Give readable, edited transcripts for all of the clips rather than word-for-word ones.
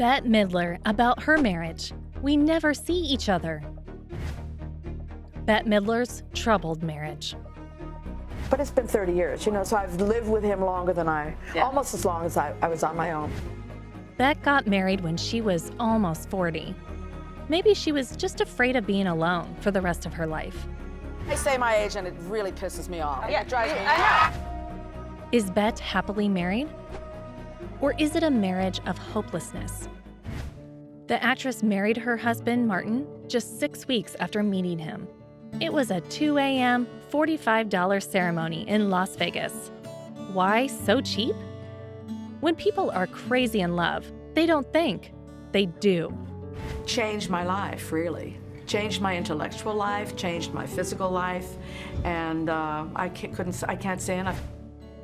Bette Midler about her marriage. We never see each other. Bette Midler's troubled marriage. But it's been 30 years, so I've lived with him longer than almost as long as I was on my own. Bette got married when she was almost 40. Maybe she was just afraid of being alone for the rest of her life. I say my age and it really pisses me off. Yeah, it drives me I nuts. Is Bette happily married? Or is it a marriage of hopelessness? The actress married her husband, Martin, just 6 weeks after meeting him. It was a 2 a.m., $45 ceremony in Las Vegas. Why so cheap? When people are crazy in love, they don't think, they do. Changed my life, really. Changed my intellectual life, changed my physical life, and I can't say enough.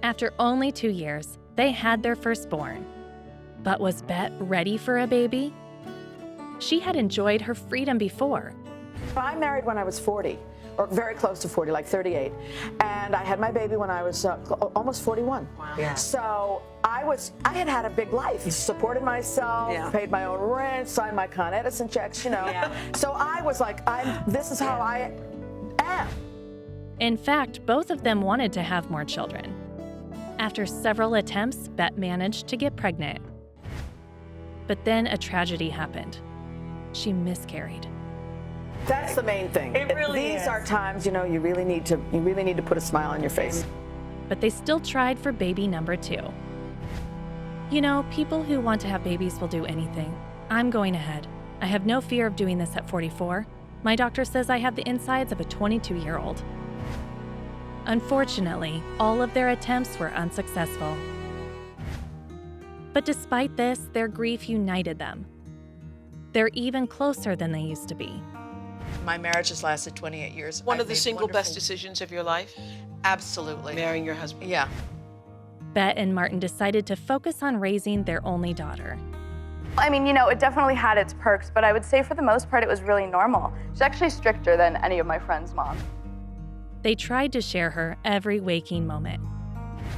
After only 2 years, they had their firstborn. But was Bette ready for a baby? She had enjoyed her freedom before. I married when I was 40, or very close to 40, like 38. And I had my baby when I was almost 41. Wow. Yeah. So I had a big life. Supported myself, paid my own rent, signed my Con Edison checks, Yeah. So I was like, this is how I am. In fact, both of them wanted to have more children. After several attempts, Bette managed to get pregnant. But then a tragedy happened. She miscarried. That's the main thing. It really These is. are times, you really need to put a smile on your face. But they still tried for baby number 2. People who want to have babies will do anything. I'm going ahead. I have no fear of doing this at 44. My doctor says I have the insides of a 22-year-old. Unfortunately, all of their attempts were unsuccessful. But despite this, their grief united them. They're even closer than they used to be. My marriage has lasted 28 years. One I've of the made single best wonderful- decisions of your life? Absolutely. Marrying your husband. Yeah. Bette and Martin decided to focus on raising their only daughter. I mean, it definitely had its perks, but I would say for the most part it was really normal. She's actually stricter than any of my friends' moms. They tried to share her every waking moment.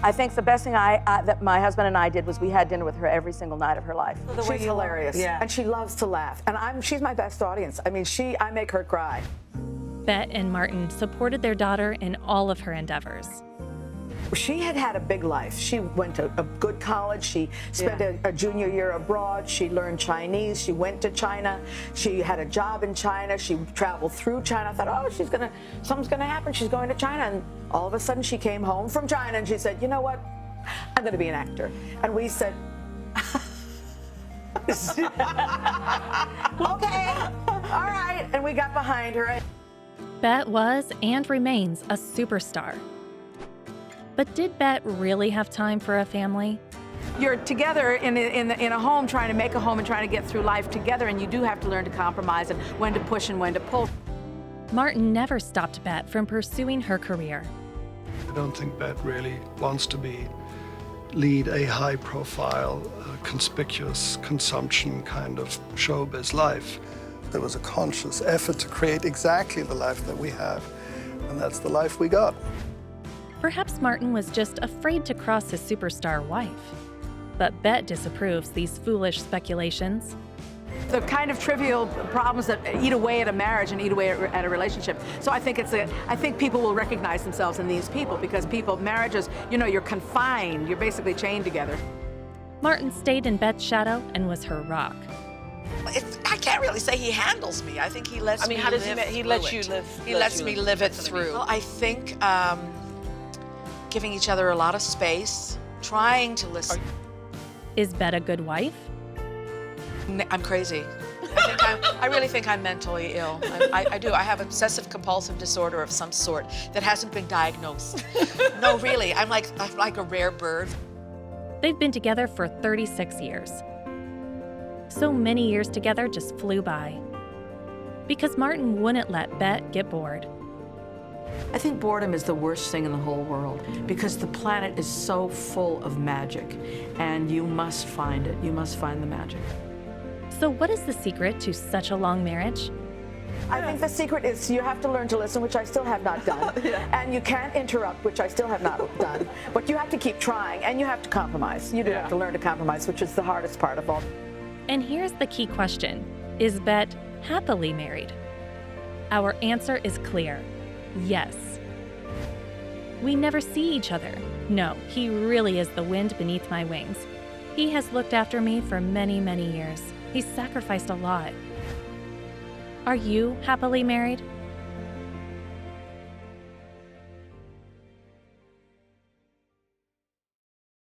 I think the best thing that my husband and I did was we had dinner with her every single night of her life. She's hilarious, Yeah. and she loves to laugh. And she's my best audience. I mean, I make her cry. Bette and Martin supported their daughter in all of her endeavors. She had a big life. She went to a good college. She spent a junior year abroad. She learned Chinese. She went to China. She had a job in China. She traveled through China. I thought, something's gonna happen. She's going to China. And all of a sudden she came home from China and she said, you know what? I'm gonna be an actor. And we said, okay, all right. And we got behind her. Bette was and remains a superstar. But did Bette really have time for a family? You're together in a home, trying to make a home and trying to get through life together, and you do have to learn to compromise and when to push and when to pull. Martin never stopped Bette from pursuing her career. I don't think Bette really wants to lead a high-profile, conspicuous consumption kind of showbiz life. There was a conscious effort to create exactly the life that we have, and that's the life we got. Perhaps Martin was just afraid to cross his superstar wife. But Bette disapproves these foolish speculations. The kind of trivial problems that eat away at a marriage and eat away at a relationship. So I think people will recognize themselves in these people because marriages, you're confined, you're basically chained together. Martin stayed in Bette's shadow and was her rock. I can't really say he handles me. I think he lets me how does live he through lets it. you live? He lets me live it through. Well, I think giving each other a lot of space, trying to listen. Is Bette a good wife? I'm crazy. I really think I'm mentally ill. I do. I have obsessive compulsive disorder of some sort that hasn't been diagnosed. No, really. I'm like a rare bird. They've been together for 36 years. So many years together just flew by. Because Martin wouldn't let Bette get bored. I think boredom is the worst thing in the whole world because the planet is so full of magic, and you must find it. You must find the magic. So what is the secret to such a long marriage? I think the secret is you have to learn to listen, which I still have not done. And you can't interrupt, which I still have not done. But you have to keep trying, and you have to compromise. You do have to learn to compromise, which is the hardest part of all. And here's the key question: is Bette happily married? Our answer is clear: yes. We never see each other. No, he really is the wind beneath my wings. He has looked after me for many, many years. He's sacrificed a lot. Are you happily married?